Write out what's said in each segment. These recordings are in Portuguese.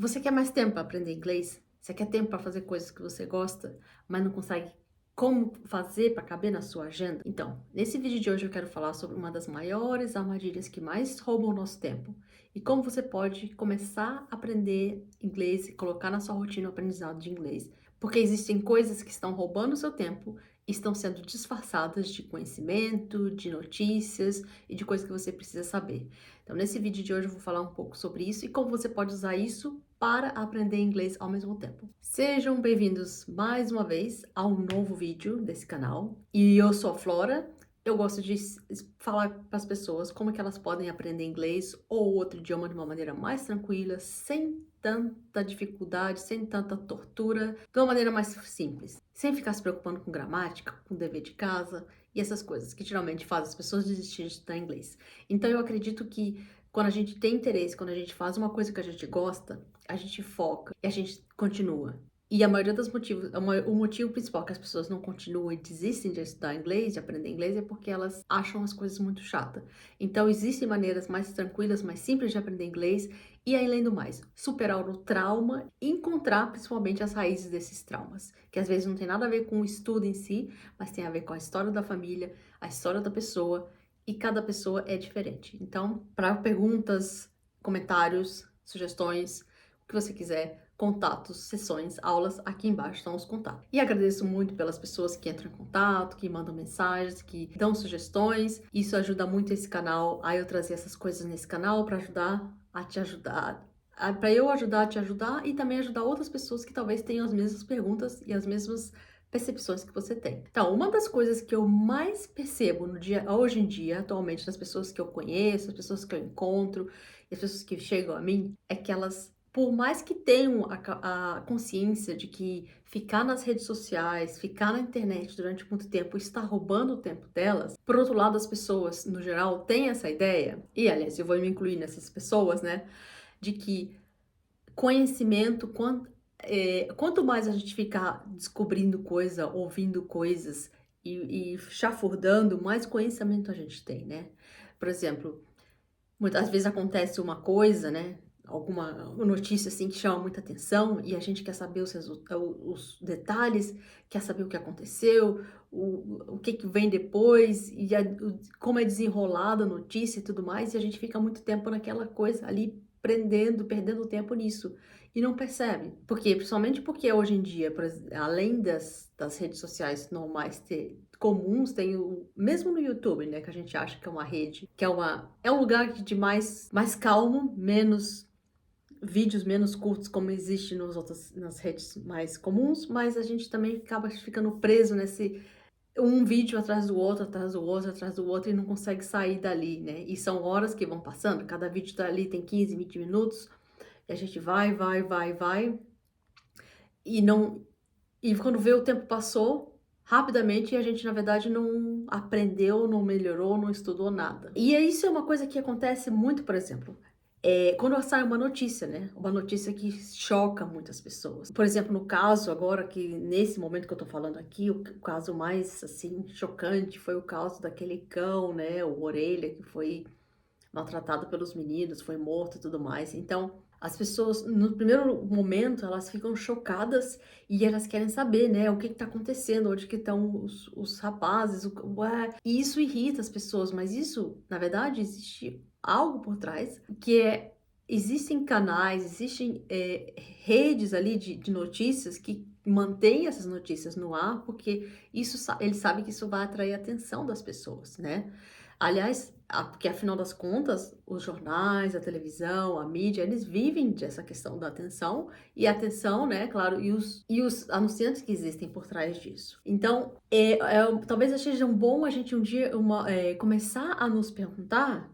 Você quer mais tempo para aprender inglês? Você quer tempo para fazer coisas que você gosta, mas não consegue como fazer para caber na sua agenda? Então, nesse vídeo de hoje eu quero falar sobre uma das maiores armadilhas que mais roubam o nosso tempo e como você pode começar a aprender inglês e colocar na sua rotina o aprendizado de inglês. Porque existem coisas que estão roubando o seu tempo e estão sendo disfarçadas de conhecimento, de notícias e de coisas que você precisa saber. Então, nesse vídeo de hoje eu vou falar um pouco sobre isso e como você pode usar isso para aprender inglês ao mesmo tempo. Sejam bem-vindos mais uma vez a um novo vídeo desse canal. E eu sou a Flora. Eu gosto de falar para as pessoas como que elas podem aprender inglês ou outro idioma de uma maneira mais tranquila, sem tanta dificuldade, sem tanta tortura, de uma maneira mais simples, sem ficar se preocupando com gramática, com dever de casa e essas coisas que geralmente fazem as pessoas desistirem de estudar inglês. Então eu acredito que quando a gente tem interesse, quando a gente faz uma coisa que a gente gosta, a gente foca e a gente continua. E a maioria dos motivos, o motivo principal que as pessoas não continuam e desistem de estudar inglês, de aprender inglês, é porque elas acham as coisas muito chatas. Então, existem maneiras mais tranquilas, mais simples de aprender inglês e, além do mais, superar o trauma e encontrar principalmente as raízes desses traumas, que às vezes não tem nada a ver com o estudo em si, mas tem a ver com a história da família, a história da pessoa, e cada pessoa é diferente. Então, para perguntas, comentários, sugestões, o que você quiser, contatos, sessões, aulas, aqui embaixo estão os contatos. E agradeço muito pelas pessoas que entram em contato, que mandam mensagens, que dão sugestões. Isso ajuda muito esse canal a eu trazer essas coisas nesse canal para ajudar a te ajudar, para eu ajudar a te ajudar e também ajudar outras pessoas que talvez tenham as mesmas perguntas e as mesmas percepções que você tem. Então, uma das coisas que eu mais percebo no dia, hoje em dia, atualmente, das pessoas que eu conheço, as pessoas que eu encontro, e as pessoas que chegam a mim, é que elas, por mais que tenham a consciência de que ficar nas redes sociais, ficar na internet durante muito tempo está roubando o tempo delas, por outro lado, as pessoas, no geral, têm essa ideia, e aliás, eu vou me incluir nessas pessoas, né, de que conhecimento, quanto mais a gente ficar descobrindo coisa, ouvindo coisas e chafurdando, mais conhecimento a gente tem, né? Por exemplo, muitas vezes acontece uma coisa, né? Alguma notícia assim que chama muita atenção e a gente quer saber os detalhes, quer saber o que aconteceu, o que vem depois e como é desenrolada a notícia e tudo mais, e a gente fica muito tempo naquela coisa ali perdendo tempo nisso e não percebe. Por quê? Principalmente porque hoje em dia, além das redes sociais normais comuns, tem mesmo no YouTube, né, que a gente acha que é uma rede, que é um lugar de mais calmo, menos vídeos menos curtos como existe nas redes mais comuns, mas a gente também acaba ficando preso nesse um vídeo atrás do outro, atrás do outro, atrás do outro e não consegue sair dali, né? E são horas que vão passando, cada vídeo tá ali tem 15, 20 minutos, e a gente vai e não e quando vê o tempo passou rapidamente e a gente, na verdade, não aprendeu, não melhorou, não estudou nada. E isso é uma coisa que acontece muito, por exemplo, quando sai uma notícia, né? Uma notícia que choca muitas pessoas. Por exemplo, no caso agora, que nesse momento que eu tô falando aqui, o caso mais, assim, chocante foi o caso daquele cão, né? O Orelha, que foi maltratado pelos meninos, foi morto e tudo mais. Então, as pessoas, no primeiro momento, elas ficam chocadas e elas querem saber, né, o que está acontecendo, onde que estão os rapazes, e isso irrita as pessoas, mas isso, na verdade, existe algo por trás, que existem canais, existem redes ali de notícias que mantêm essas notícias no ar, porque eles sabem que isso vai atrair a atenção das pessoas, né? Aliás, porque afinal das contas, os jornais, a televisão, a mídia, eles vivem dessa questão da atenção, e a atenção, né, claro, e os anunciantes que existem por trás disso. Então, talvez seja bom a gente um dia começar a nos perguntar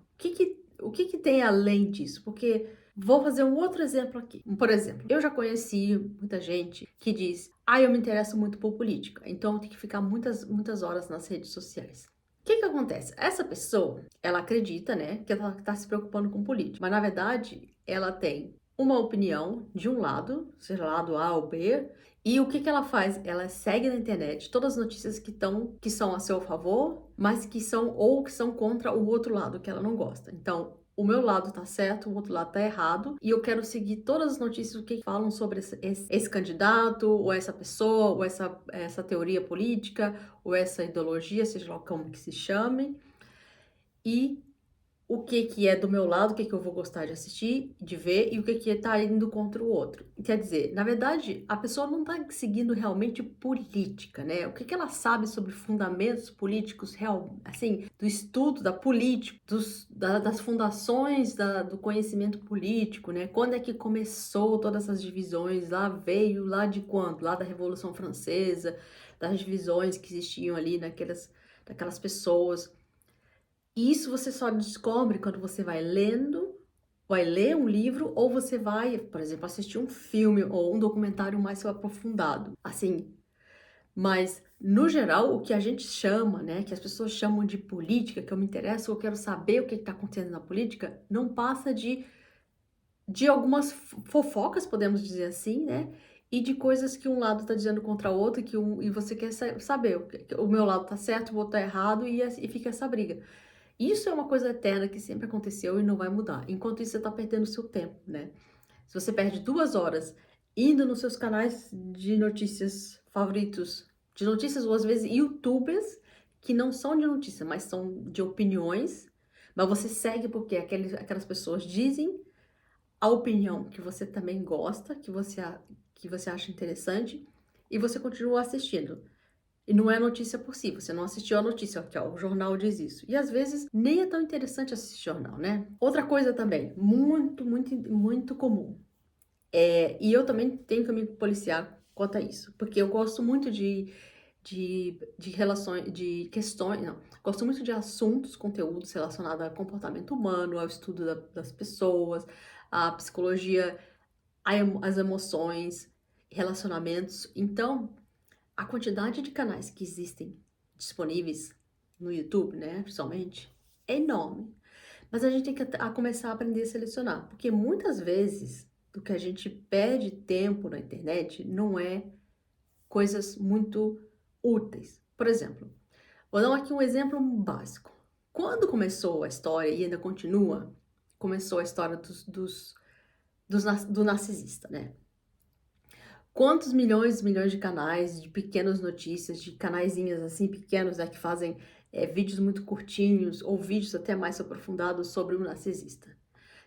o que tem além disso, porque vou fazer um outro exemplo aqui. Por exemplo, eu já conheci muita gente que diz: eu me interesso muito por política, então eu tenho que ficar muitas horas nas redes sociais. O que acontece? Essa pessoa, ela acredita, né, que ela está se preocupando com política, mas na verdade ela tem uma opinião de um lado, seja lado A ou B, e o que ela faz? Ela segue na internet todas as notícias que são a seu favor, mas que são contra o outro lado que ela não gosta. Então, o meu lado tá certo, o outro lado tá errado, e eu quero seguir todas as notícias que falam sobre esse candidato, ou essa pessoa, ou essa teoria política, ou essa ideologia, seja lá como que se chame, e o que que é do meu lado, o que que eu vou gostar de assistir, de ver, e o que que tá indo contra o outro. Quer dizer, na verdade, a pessoa não tá seguindo realmente política, né? O que que ela sabe sobre fundamentos políticos real, assim, do estudo da política, das fundações do conhecimento político, né? Quando é que começou todas essas divisões? Lá veio, lá de quando? Lá da Revolução Francesa, das divisões que existiam ali daquelas pessoas. E isso você só descobre quando você vai ler um livro ou você vai, por exemplo, assistir um filme ou um documentário mais aprofundado. Assim, mas no geral, o que a gente chama, né, que as pessoas chamam de política, que eu me interesso, eu quero saber o que está acontecendo na política, não passa de algumas fofocas, podemos dizer assim, né? E de coisas que um lado está dizendo contra o outro e você quer saber, o meu lado tá certo, o outro tá errado e fica essa briga. Isso é uma coisa eterna que sempre aconteceu e não vai mudar. Enquanto isso, você está perdendo o seu tempo, né? Se você perde 2 horas indo nos seus canais de notícias favoritos, de notícias ou às vezes YouTubers, que não são de notícia, mas são de opiniões, mas você segue porque aquelas pessoas dizem a opinião que você também gosta, que você acha interessante, e você continua assistindo. E não é notícia por si, você não assistiu a notícia, aqui ó, o jornal diz isso. E às vezes nem é tão interessante assistir jornal, né? Outra coisa também, muito comum. E eu também tenho que me policiar quanto a isso, porque eu gosto muito de relações, de questões, não, gosto muito de assuntos, conteúdos relacionados ao comportamento humano, ao estudo das pessoas, à psicologia, às emoções, relacionamentos. Então, a quantidade de canais que existem disponíveis no YouTube, né, principalmente, é enorme. Mas a gente tem que começar a aprender a selecionar, porque muitas vezes o que a gente perde tempo na internet não é coisas muito úteis. Por exemplo, vou dar aqui um exemplo básico. Quando começou a história, e ainda continua, começou a história do narcisista, né? Quantos milhões e milhões de canais, de pequenas notícias, de canaizinhos assim pequenos, né, que fazem vídeos muito curtinhos ou vídeos até mais aprofundados sobre o narcisista.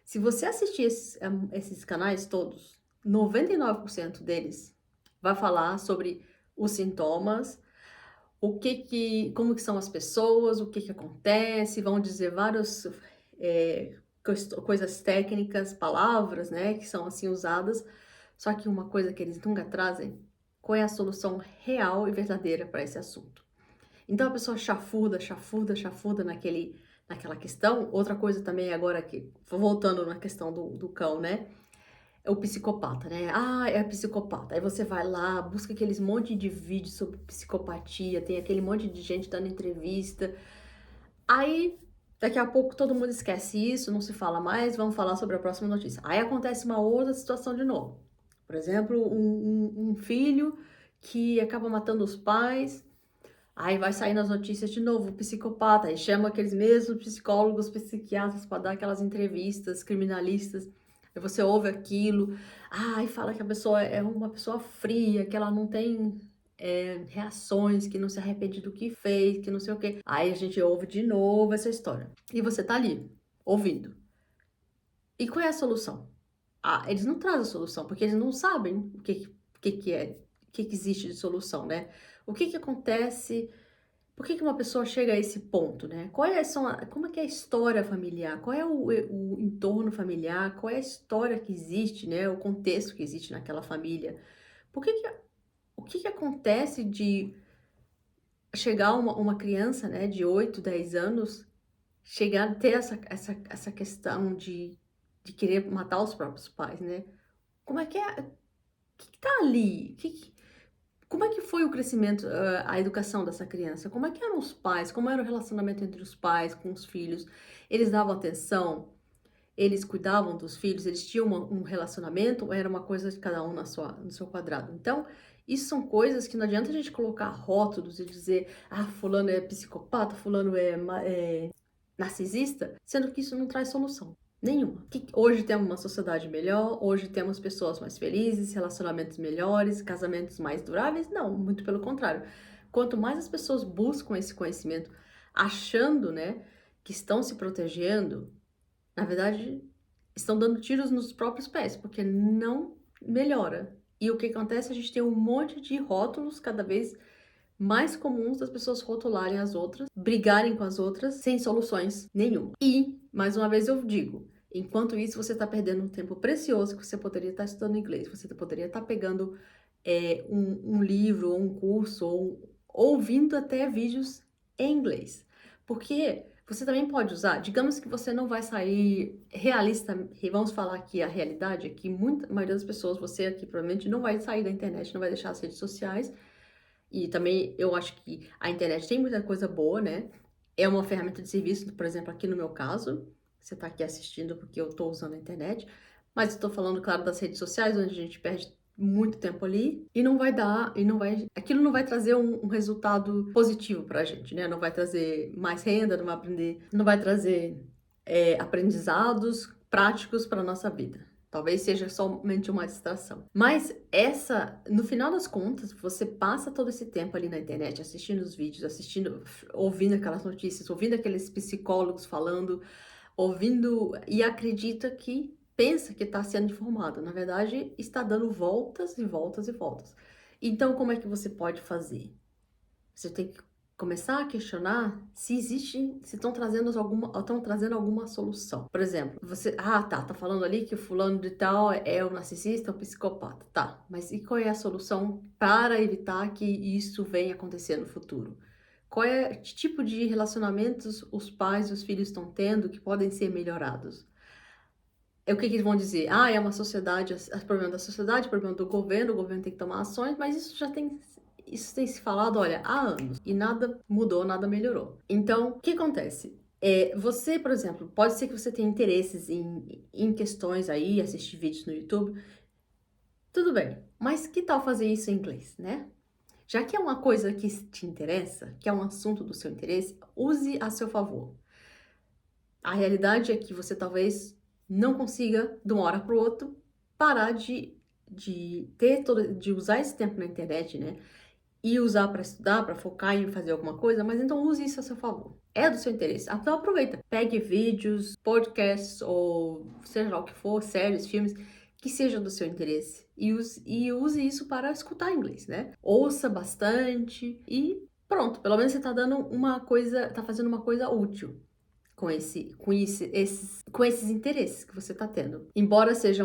Se você assistir esses canais todos, 99% deles vai falar sobre os sintomas, como que são as pessoas, o que que acontece, vão dizer várias coisas técnicas, palavras, né, que são assim usadas. Só que uma coisa que eles nunca trazem, qual é a solução real e verdadeira para esse assunto. Então a pessoa chafuda naquela questão. Outra coisa também agora que, voltando na questão do cão, né? É o psicopata, né? Ah, é psicopata. Aí você vai lá, busca aqueles monte de vídeos sobre psicopatia, tem aquele monte de gente dando entrevista. Aí, daqui a pouco todo mundo esquece isso, não se fala mais, vamos falar sobre a próxima notícia. Aí acontece uma outra situação de novo. Por exemplo, um filho que acaba matando os pais, aí vai sair nas notícias de novo, psicopata, aí chama aqueles mesmos psicólogos, psiquiatras para dar aquelas entrevistas criminalistas. Aí você ouve aquilo, e fala que a pessoa é uma pessoa fria, que ela não tem reações, que não se arrepende do que fez, que não sei o quê. Aí a gente ouve de novo essa história. E você tá ali, ouvindo. E qual é a solução? Eles não trazem a solução, porque eles não sabem o que existe de solução, né? O que acontece, por que uma pessoa chega a esse ponto, né? Como é que é a história familiar? Qual é o entorno familiar? Qual é a história que existe, né? O contexto que existe naquela família? O que acontece de chegar uma criança, né, de 8, 10 anos, chegar a ter essa questão de querer matar os próprios pais, né? Como é que é? O que tá ali? Como é que foi o crescimento, a educação dessa criança? Como é que eram os pais? Como era o relacionamento entre os pais com os filhos? Eles davam atenção? Eles cuidavam dos filhos? Eles tinham um relacionamento? Ou era uma coisa de cada um no seu quadrado? Então, isso são coisas que não adianta a gente colocar rótulos e dizer, fulano é psicopata, fulano é narcisista, sendo que isso não traz solução nenhuma. Hoje temos uma sociedade melhor, hoje temos pessoas mais felizes, relacionamentos melhores, casamentos mais duráveis? Não, muito pelo contrário. Quanto mais as pessoas buscam esse conhecimento, achando, né, que estão se protegendo, na verdade, estão dando tiros nos próprios pés, porque não melhora. E o que acontece? A gente tem um monte de rótulos cada vez mais comuns das pessoas rotularem as outras, brigarem com as outras, sem soluções nenhuma. E, mais uma vez eu digo, enquanto isso você está perdendo um tempo precioso que você poderia estar estudando inglês, você poderia estar pegando um livro, ou um curso, ou ouvindo até vídeos em inglês. Porque você também pode usar, digamos que você não vai sair realista, e vamos falar aqui a realidade, é que a maioria das pessoas, você aqui provavelmente não vai sair da internet, não vai deixar as redes sociais, e também eu acho que a internet tem muita coisa boa, né? É uma ferramenta de serviço, por exemplo, aqui no meu caso, você tá aqui assistindo porque eu tô usando a internet, mas eu tô falando, claro, das redes sociais, onde a gente perde muito tempo ali e não vai dar, aquilo não vai trazer um resultado positivo pra gente, né? Não vai trazer mais renda, não vai aprender, não vai trazer aprendizados práticos para nossa vida. Talvez seja somente uma distração. Mas no final das contas, você passa todo esse tempo ali na internet assistindo os vídeos, ouvindo aquelas notícias, ouvindo aqueles psicólogos falando, ouvindo e acredita que pensa que está sendo informado. Na verdade, está dando voltas e voltas e voltas. Então, como é que você pode fazer? Você tem que começar a questionar se estão trazendo alguma solução. Por exemplo, tá falando ali que o fulano de tal é um narcisista, um psicopata. Tá, mas e qual é a solução para evitar que isso venha acontecer no futuro? Que tipo de relacionamentos os pais e os filhos estão tendo que podem ser melhorados? O que eles vão dizer? É uma sociedade, é problema da sociedade, é problema do governo, o governo tem que tomar ações, mas isso tem se falado, olha, há anos, e nada mudou, nada melhorou. Então, o que acontece? Você, por exemplo, pode ser que você tenha interesses em questões aí, assistir vídeos no YouTube, tudo bem, mas que tal fazer isso em inglês, né? Já que é uma coisa que te interessa, que é um assunto do seu interesse, use a seu favor. A realidade é que você talvez não consiga, de uma hora para o outro, parar de usar esse tempo na internet, né? E usar para estudar, para focar em fazer alguma coisa, mas então use isso a seu favor. É do seu interesse. Então aproveita. Pegue vídeos, podcasts ou seja lá o que for, séries, filmes, que sejam do seu interesse. E use isso para escutar inglês, né? Ouça bastante e pronto. Pelo menos você está dando uma coisa, está fazendo uma coisa útil com esses interesses que você está tendo. Embora seja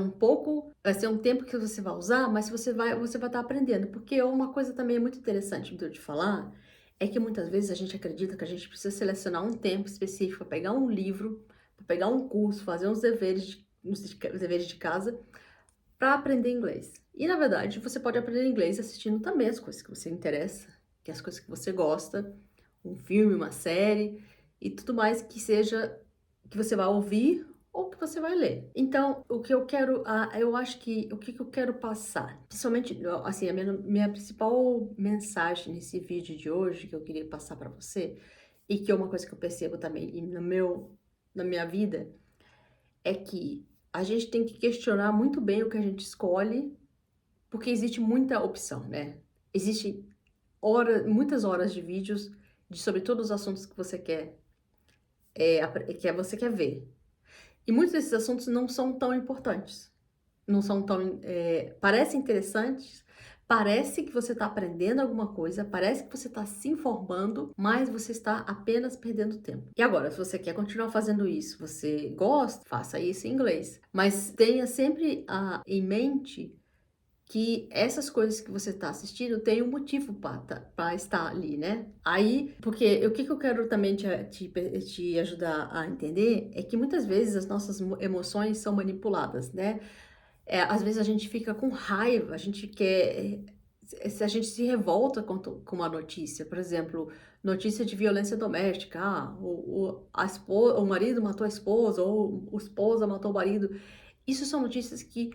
vai ser um tempo que você vai usar, mas você vai estar aprendendo. Porque uma coisa também é muito interessante de eu te falar, é que muitas vezes a gente acredita que a gente precisa selecionar um tempo específico para pegar um livro, para pegar um curso, fazer uns deveres de casa, para aprender inglês. E na verdade, você pode aprender inglês assistindo também as coisas que você interessa, que as coisas que você gosta, um filme, uma série e tudo mais que você vai ouvir ou que você vai ler. Então, o que eu quero, eu acho que o que eu quero passar, principalmente assim, a minha principal mensagem nesse vídeo de hoje que eu queria passar para você e que é uma coisa que eu percebo também na minha vida é que a gente tem que questionar muito bem o que a gente escolhe, porque existe muita opção, né? Existe muitas horas de vídeos sobre todos os assuntos que você você quer ver. E muitos desses assuntos não são tão importantes. Não são tão. Parecem interessantes, parece que você está aprendendo alguma coisa, parece que você está se informando, mas você está apenas perdendo tempo. E agora, se você quer continuar fazendo isso, você gosta, faça isso em inglês. Mas tenha sempre em mente que essas coisas que você está assistindo tem um motivo para estar ali, né? Aí, porque o que eu quero também te ajudar a entender é que muitas vezes as nossas emoções são manipuladas, né? Às vezes a gente fica com raiva, a gente quer. Se a gente se revolta com uma notícia, por exemplo, notícia de violência doméstica, o marido matou a esposa, ou a esposa matou o marido. Isso são notícias que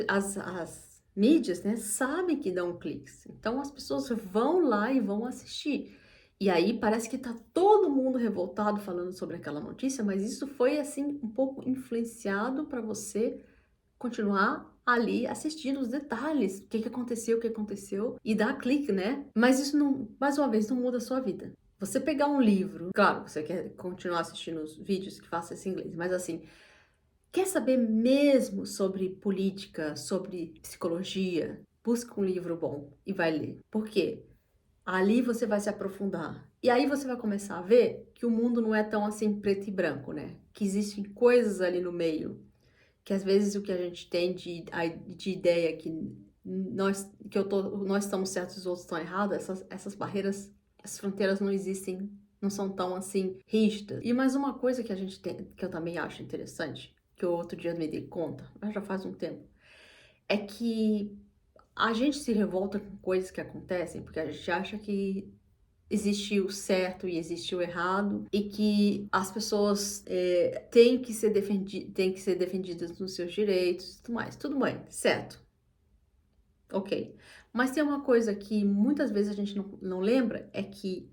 as mídias, né, sabem que dão cliques. Então as pessoas vão lá e vão assistir. E aí parece que tá todo mundo revoltado falando sobre aquela notícia, mas isso foi assim um pouco influenciado para você continuar ali assistindo os detalhes, o que aconteceu e dar clique, né? Mas isso não, mais uma vez, não muda a sua vida. Você pegar um livro, claro, você quer continuar assistindo os vídeos que façam esse inglês, mas assim, quer saber mesmo sobre política, sobre psicologia? Busca um livro bom e vai ler. Por quê? Ali você vai se aprofundar. E aí você vai começar a ver que o mundo não é tão assim preto e branco, né? Que existem coisas ali no meio. Que às vezes o que a gente tem de ideia que nós estamos certos e os outros estão errados, essas barreiras, essas fronteiras não existem, não são tão assim rígidas. E mais uma coisa que a gente tem, que eu também acho interessante, que eu outro dia me dei conta, mas já faz um tempo, é que a gente se revolta com coisas que acontecem porque a gente acha que existe o certo e existe o errado e que as pessoas têm que ser defendidas nos seus direitos e tudo mais. Tudo bem, certo, ok. Mas tem uma coisa que muitas vezes a gente não lembra, é que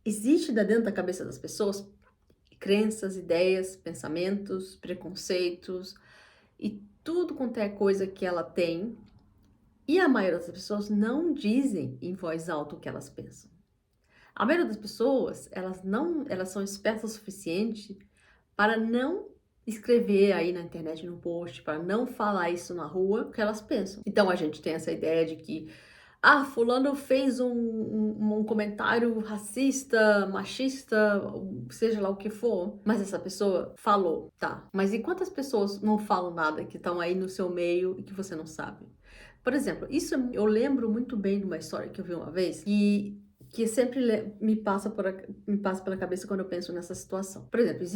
existe dentro da cabeça das pessoas crenças, ideias, pensamentos, preconceitos e tudo quanto é coisa que ela tem. E a maioria das pessoas não dizem em voz alta o que elas pensam. A maioria das pessoas, elas são espertas o suficiente para não escrever aí na internet, no post, para não falar isso na rua, o que elas pensam. Então a gente tem essa ideia de que, fulano fez um comentário racista, machista, seja lá o que for, mas essa pessoa falou, tá. Mas e quantas pessoas não falam nada, que estão aí no seu meio e que você não sabe? Por exemplo, isso eu lembro muito bem de uma história que eu vi uma vez, que sempre me passa pela cabeça quando eu penso nessa situação. Por exemplo,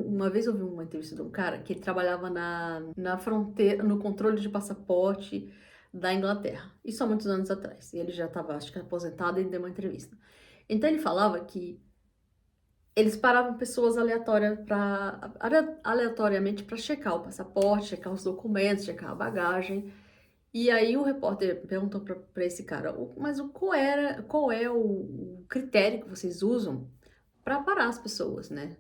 uma vez eu vi uma entrevista de um cara que ele trabalhava na fronteira, no controle de passaporte da Inglaterra. Isso há muitos anos atrás. E ele já estava, acho que, aposentado e deu uma entrevista. Então ele falava que eles paravam pessoas aleatoriamente para checar o passaporte, checar os documentos, checar a bagagem. E aí o repórter perguntou para esse cara, mas qual é o critério que vocês usam para parar as pessoas, né?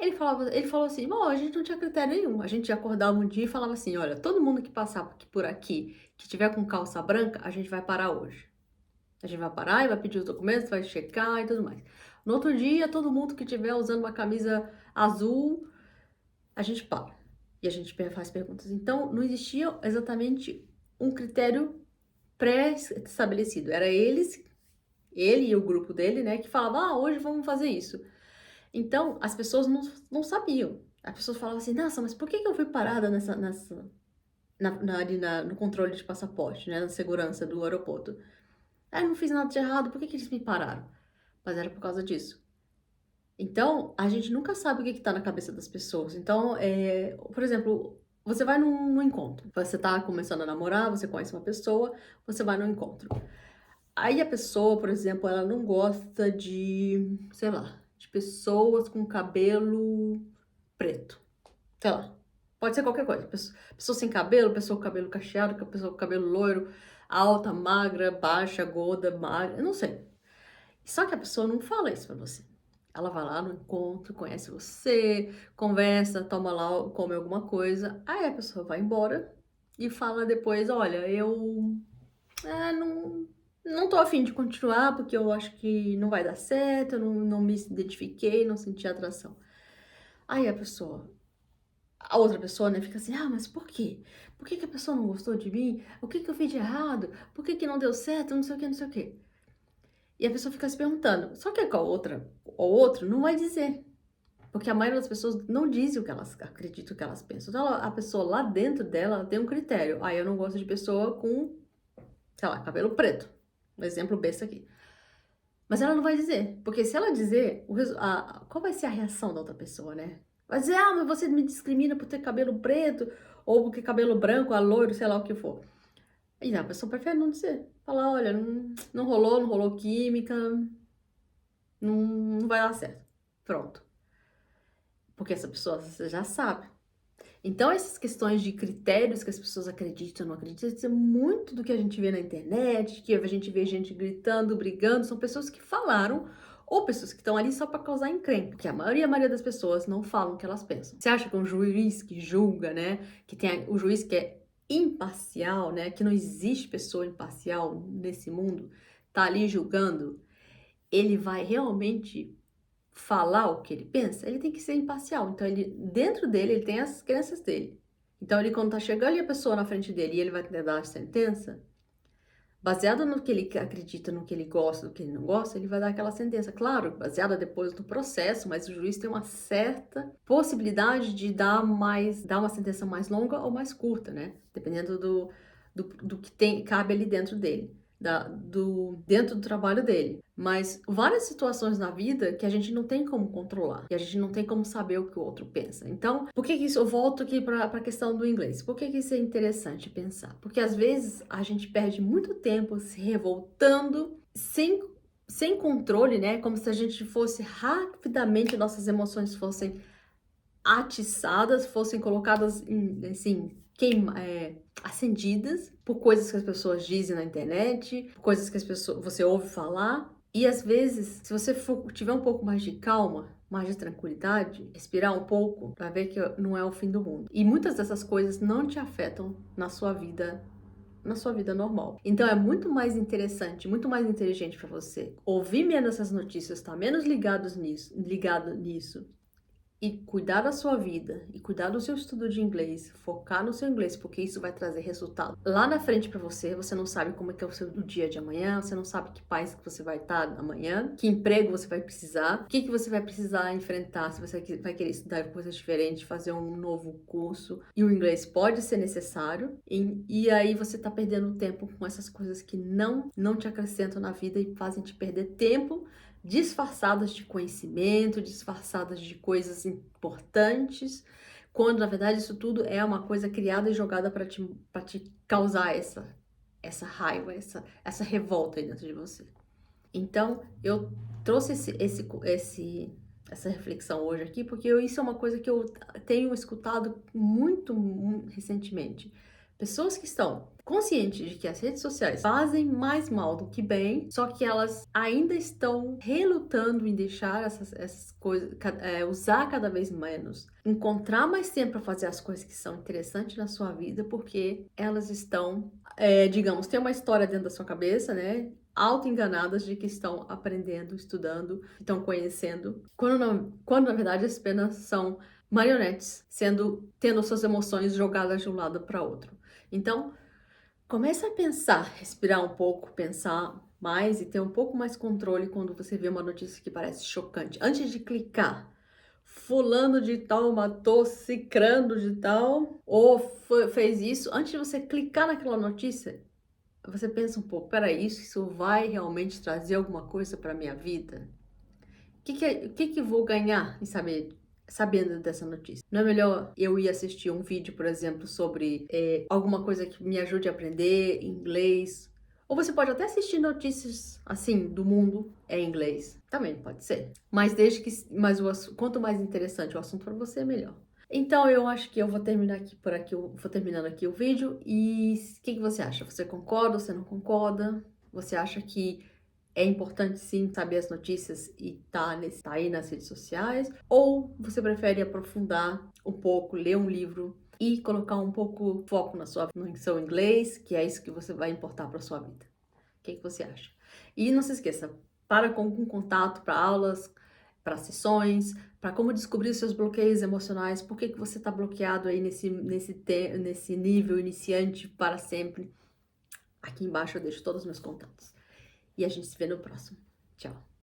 Ele falou assim, bom, a gente não tinha critério nenhum. A gente acordava um dia e falava assim, olha, todo mundo que passar por aqui, que tiver com calça branca, a gente vai parar hoje. A gente vai parar e vai pedir os documentos, vai checar e tudo mais. No outro dia, todo mundo que tiver usando uma camisa azul, a gente para. E a gente faz perguntas. Então, não existia exatamente um critério pré-estabelecido. Era ele e o grupo dele, né, que falavam, hoje vamos fazer isso. Então, as pessoas não sabiam. As pessoas falavam assim, nossa, mas por que eu fui parada no controle de passaporte, né, na segurança do aeroporto? Eu não fiz nada de errado, por que eles me pararam? Mas era por causa disso. Então, a gente nunca sabe o que está na cabeça das pessoas. Então, por exemplo, você vai num encontro. Você está começando a namorar, você conhece uma pessoa, você vai num encontro. Aí a pessoa, por exemplo, ela não gosta de, sei lá, de pessoas com cabelo preto. Sei lá. Pode ser qualquer coisa. Pessoa sem cabelo, pessoa com cabelo cacheado, pessoa com cabelo loiro, alta, magra, baixa, gorda, magra, eu não sei. Só que a pessoa não fala isso pra você. Ela vai lá no encontro, conhece você, conversa, toma lá, come alguma coisa. Aí a pessoa vai embora e fala depois, olha, eu não tô afim de continuar porque eu acho que não vai dar certo, eu não me identifiquei, não senti atração. Aí a outra pessoa, né, fica assim, mas por quê? Por que que a pessoa não gostou de mim? O que que eu fiz de errado? Por que que não deu certo? Não sei o que, não sei o que. E a pessoa fica se perguntando. Só que a outra, ou outro, não vai dizer. Porque a maioria das pessoas não diz o que elas acreditam, o que elas pensam. Então, a pessoa lá dentro dela ela tem um critério. Eu não gosto de pessoa com, sei lá, cabelo preto. Um exemplo besta aqui. Mas ela não vai dizer. Porque se ela dizer, qual vai ser a reação da outra pessoa, né? Vai dizer, mas você me discrimina por ter cabelo preto, ou porque cabelo branco, loiro, sei lá o que for. E a pessoa prefere não dizer. Falar, olha, não rolou química, não vai dar certo. Pronto. Porque essa pessoa você já sabe. Então, essas questões de critérios que as pessoas acreditam, não acreditam, isso é muito do que a gente vê na internet, que a gente vê gente gritando, brigando, são pessoas que falaram ou pessoas que estão ali só para causar encrenca, porque a maioria das pessoas não falam o que elas pensam. Você acha que um juiz que julga, né, que tem o juiz que é imparcial, né, que não existe pessoa imparcial nesse mundo, tá ali julgando, ele vai realmente falar o que ele pensa? Ele tem que ser imparcial. Então, dentro dele, ele tem as crenças dele. Então, ele, quando tá chegando ali a pessoa na frente dele e ele vai dar a sentença, baseado no que ele acredita, no que ele gosta, no que ele não gosta, ele vai dar aquela sentença. Claro, baseada depois no processo, mas o juiz tem uma certa possibilidade de dar uma sentença mais longa ou mais curta, né? Dependendo do que cabe ali dentro dele. Dentro do trabalho dele. Mas várias situações na vida que a gente não tem como controlar, que a gente não tem como saber o que o outro pensa. Então, por que isso? Eu volto aqui para a questão do inglês. Por que isso é interessante pensar? Porque às vezes a gente perde muito tempo se revoltando sem controle, né? Como se a gente fosse rapidamente, nossas emoções fossem atiçadas, fossem colocadas em, assim, acendidas por coisas que as pessoas dizem na internet, por coisas que você ouve falar. E às vezes, se você tiver um pouco mais de calma, mais de tranquilidade, respirar um pouco, vai ver que não é o fim do mundo. E muitas dessas coisas não te afetam na sua vida normal. Então é muito mais interessante, muito mais inteligente para você ouvir menos essas notícias, estar menos ligado nisso e cuidar da sua vida, e cuidar do seu estudo de inglês, focar no seu inglês, porque isso vai trazer resultado lá na frente para você. Você não sabe como é que é o dia de amanhã, você não sabe que país que você vai estar amanhã, que emprego você vai precisar, o que você vai precisar enfrentar, se você vai querer estudar coisas diferentes, fazer um novo curso, e o inglês pode ser necessário, e aí você tá perdendo tempo com essas coisas que não te acrescentam na vida e fazem te perder tempo, disfarçadas de conhecimento, disfarçadas de coisas importantes, quando na verdade isso tudo é uma coisa criada e jogada para te causar essa raiva, essa revolta aí dentro de você. Então, eu trouxe essa reflexão hoje aqui, porque isso é uma coisa que eu tenho escutado muito recentemente. Pessoas que estão conscientes de que as redes sociais fazem mais mal do que bem, só que elas ainda estão relutando em deixar essas coisas, usar cada vez menos, encontrar mais tempo para fazer as coisas que são interessantes na sua vida, porque elas estão, digamos, tem uma história dentro da sua cabeça, né? Auto-enganadas de que estão aprendendo, estudando, estão conhecendo, quando na verdade apenas são marionetes, tendo suas emoções jogadas de um lado para outro. Então, começa a pensar, respirar um pouco, pensar mais e ter um pouco mais controle quando você vê uma notícia que parece chocante. Antes de clicar, fulano de tal matou cicrano de tal, ou fez isso, antes de você clicar naquela notícia, você pensa um pouco, peraí, isso vai realmente trazer alguma coisa para minha vida? O que vou ganhar em sabendo dessa notícia? Não é melhor eu ir assistir um vídeo, por exemplo, sobre alguma coisa que me ajude a aprender inglês? Ou você pode até assistir notícias assim do mundo em inglês, também pode ser. Mas quanto mais interessante o assunto para você, melhor. Então eu acho que eu vou terminar aqui por aqui, eu vou terminando aqui o vídeo. E o que você acha? Você concorda? Você não concorda? Você acha que é importante sim saber as notícias e tá aí nas redes sociais? Ou você prefere aprofundar um pouco, ler um livro e colocar um pouco foco no seu inglês, que é isso que você vai importar para sua vida? O que você acha? E não se esqueça, para com um contato para aulas, para sessões, para como descobrir os seus bloqueios emocionais, por que você está bloqueado aí nesse nível iniciante para sempre. Aqui embaixo eu deixo todos os meus contatos. E a gente se vê no próximo. Tchau!